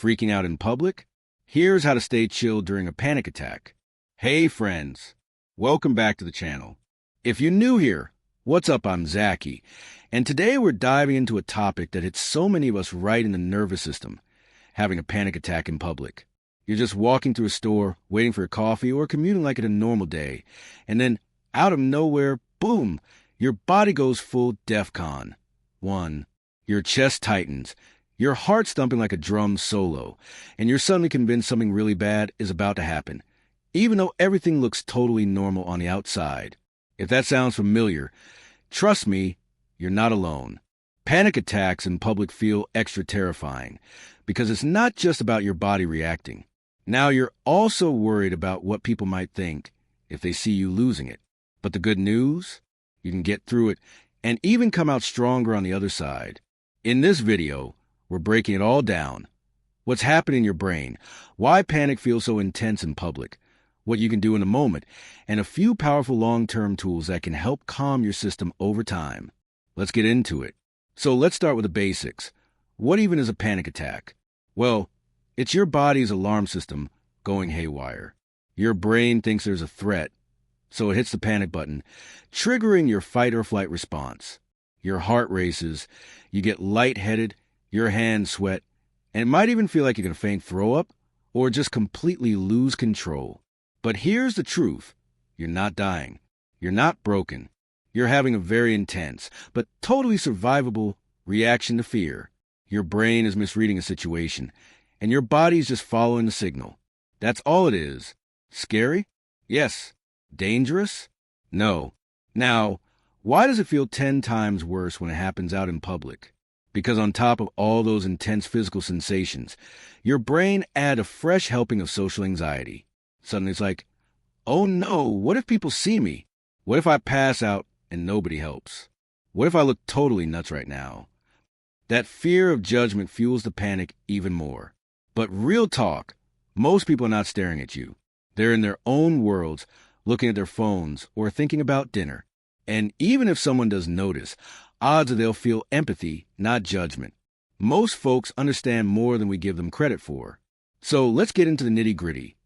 Freaking out in public? Here's how to stay chill during a panic attack. Hey friends, welcome back to the channel. If you're new here, what's up? I'm Zachy, and today we're diving into a topic that hits so many of us right in the nervous system, having a panic attack in public. You're just walking through a store, waiting for a coffee, or commuting like it's a normal day, and then out of nowhere, boom, your body goes full DEFCON 1. Your chest tightens, your heart's thumping like a drum solo, and you're suddenly convinced something really bad is about to happen, even though everything looks totally normal on the outside. If that sounds familiar, trust me, you're not alone. Panic attacks in public feel extra terrifying because it's not just about your body reacting. Now you're also worried about what people might think if they see you losing it. But the good news? You can get through it and even come out stronger on the other side. In this video, we're breaking it all down. What's happening in your brain, why panic feels so intense in public, what you can do in a moment, and a few powerful long-term tools that can help calm your system over time. Let's get into it. So let's start with the basics. What even is a panic attack? Well, it's your body's alarm system going haywire. Your brain thinks there's a threat, so it hits the panic button, triggering your fight or flight response. Your heart races, you get lightheaded, your hands sweat, and it might even feel like you're going to faint, throw up, or just completely lose control. But here's the truth. You're not dying. You're not broken. You're having a very intense, but totally survivable reaction to fear. Your brain is misreading a situation, and your body's just following the signal. That's all it is. Scary? Yes. Dangerous? No. Now, why does it feel 10 times worse when it happens out in public? Because on top of all those intense physical sensations, your brain adds a fresh helping of social anxiety. Suddenly it's like, oh no, what if people see me? What if I pass out and nobody helps? What if I look totally nuts right now? That fear of judgment fuels the panic even more. But real talk, most people are not staring at you. They're in their own worlds, looking at their phones or thinking about dinner. And even if someone does notice, odds are they'll feel empathy, not judgment. Most folks understand more than we give them credit for. So let's get into the nitty-gritty.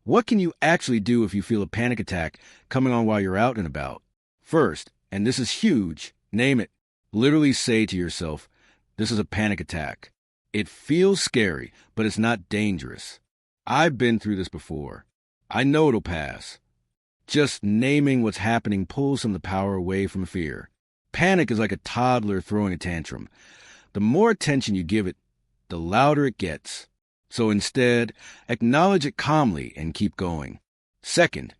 What can you actually do if you feel a panic attack coming on while you're out and about? First, and this is huge, name it. Literally say to yourself, this is a panic attack. It feels scary, but it's not dangerous. I've been through this before. I know it'll pass. Just naming what's happening pulls some of the power away from fear. Panic is like a toddler throwing a tantrum. The more attention you give it, the louder it gets. So instead, acknowledge it calmly and keep going. Second,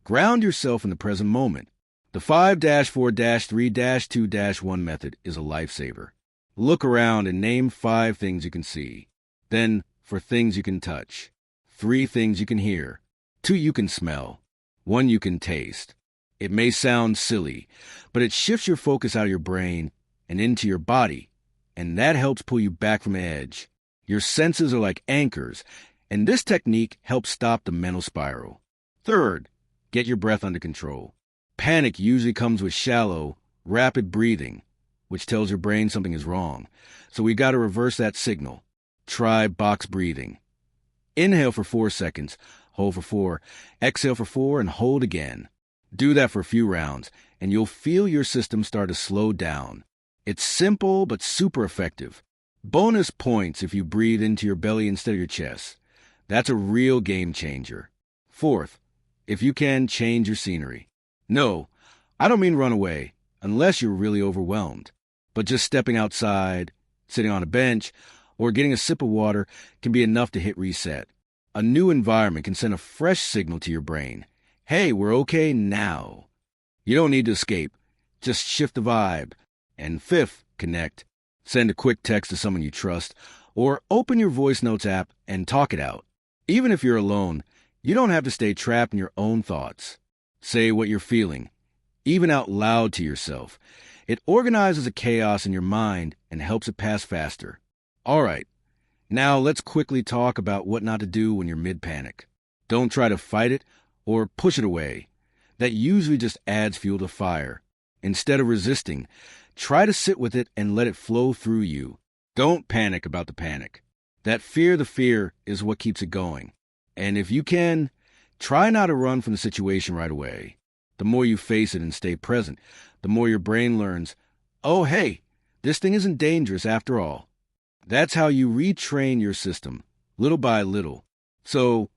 ground yourself in the present moment. The 5-4-3-2-1 method is a lifesaver. Look around and name 5 things you can see. Then, for things you can touch. 3 things you can hear. 2 you can smell. 1 you can taste. It may sound silly, but it shifts your focus out of your brain and into your body, and that helps pull you back from the edge. Your senses are like anchors, and this technique helps stop the mental spiral. Third, get your breath under control. Panic usually comes with shallow, rapid breathing, which tells your brain something is wrong. So we got to reverse that signal. Try box breathing. Inhale for 4 seconds, hold for 4, exhale for 4, and hold again. Do that for a few rounds, and you'll feel your system start to slow down. It's simple, but super effective. Bonus points if you breathe into your belly instead of your chest. That's a real game changer. Fourth, if you can, change your scenery. No, I don't mean run away, unless you're really overwhelmed. But just stepping outside, sitting on a bench, or getting a sip of water can be enough to hit reset. A new environment can send a fresh signal to your brain. Hey, we're okay now. You don't need to escape. Just shift the vibe. And fifth, connect. Send a quick text to someone you trust, or open your voice notes app and talk it out. Even if you're alone, you don't have to stay trapped in your own thoughts. Say what you're feeling, even out loud to yourself. It organizes the chaos in your mind and helps it pass faster. All right, now let's quickly talk about what not to do when you're mid-panic. Don't try to fight it or push it away. That usually just adds fuel to the fire. Instead of resisting, try to sit with it and let it flow through you. Don't panic about the panic. That fear, the fear, is what keeps it going. And if you can, try not to run from the situation right away. The more you face it and stay present, the more your brain learns, oh, hey, this thing isn't dangerous after all. That's how you retrain your system, little by little. So,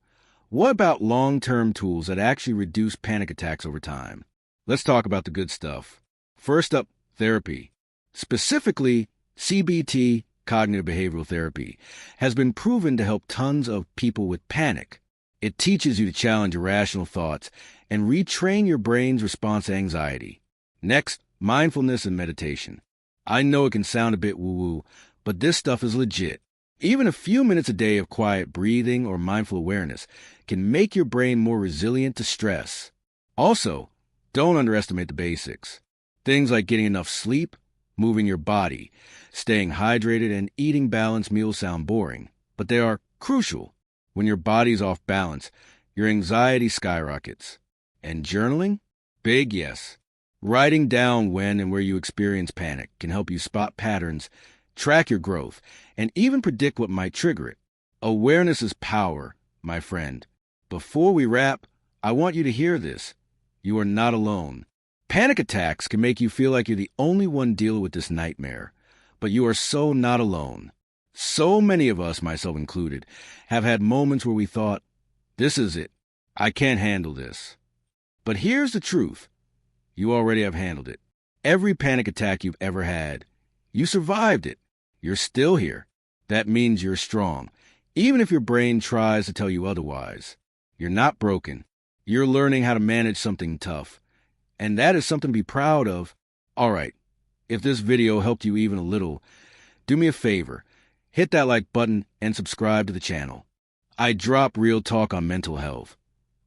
what about long-term tools that actually reduce panic attacks over time? Let's talk about the good stuff. First up, therapy. Specifically, CBT, cognitive behavioral therapy, has been proven to help tons of people with panic. It teaches you to challenge irrational thoughts and retrain your brain's response to anxiety. Next, mindfulness and meditation. I know it can sound a bit woo-woo, but this stuff is legit. Even a few minutes a day of quiet breathing or mindful awareness can make your brain more resilient to stress. Also, don't underestimate the basics. Things like getting enough sleep, moving your body, staying hydrated, and eating balanced meals sound boring, but they are crucial. When your body's off balance, your anxiety skyrockets. And journaling? Big yes. Writing down when and where you experience panic can help you spot patterns, track your growth, and even predict what might trigger it. Awareness is power, my friend. Before we wrap, I want you to hear this. You are not alone. Panic attacks can make you feel like you're the only one dealing with this nightmare, but you are so not alone. So many of us, myself included, have had moments where we thought, this is it. I can't handle this. But here's the truth. You already have handled it. Every panic attack you've ever had, you survived it. You're still here. That means you're strong, even if your brain tries to tell you otherwise. You're not broken. You're learning how to manage something tough. And that is something to be proud of. All right, if this video helped you even a little, do me a favor. Hit that like button and subscribe to the channel. I drop real talk on mental health,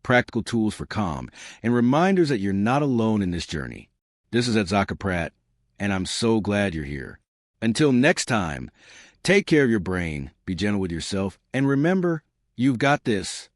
practical tools for calm, and reminders that you're not alone in this journey. This is Zaka Pratt, and I'm so glad you're here. Until next time, take care of your brain, be gentle with yourself, and remember, you've got this.